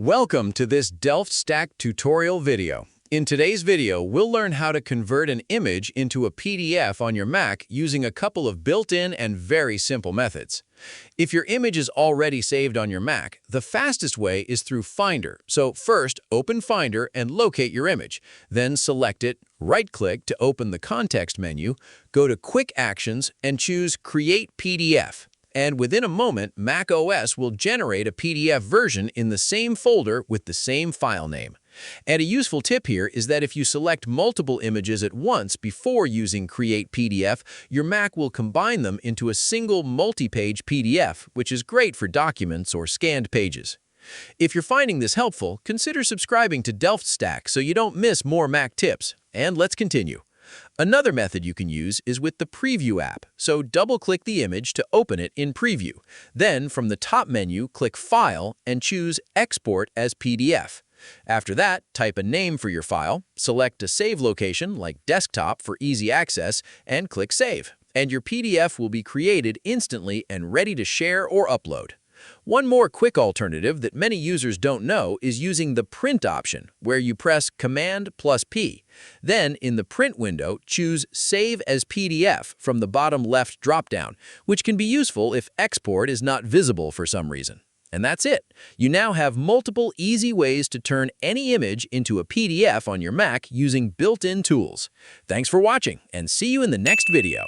Welcome to this Delft Stack tutorial video. In today's video, we'll learn how to convert an image into a PDF on your Mac using a couple of built-in and very simple methods. If your image is already saved on your Mac, the fastest way is through Finder. So first, open Finder and locate your image. Then select it, right-click to open the context menu, go to Quick Actions and choose Create PDF. And within a moment, Mac OS will generate a PDF version in the same folder with the same file name. And a useful tip here is that if you select multiple images at once before using Create PDF, your Mac will combine them into a single multi-page PDF, which is great for documents or scanned pages. If you're finding this helpful, consider subscribing to Delft Stack so you don't miss more Mac tips. And let's continue. Another method you can use is with the Preview app, so double-click the image to open it in Preview. Then, from the top menu, click File and choose Export as PDF. After that, type a name for your file, select a save location like Desktop for easy access, and click Save. And your PDF will be created instantly and ready to share or upload. One more quick alternative that many users don't know is using the Print option, where you press Command+P. Then, in the Print window, choose Save as PDF from the bottom left dropdown, which can be useful if export is not visible for some reason. And that's it. You now have multiple easy ways to turn any image into a PDF on your Mac using built-in tools. Thanks for watching, and see you in the next video.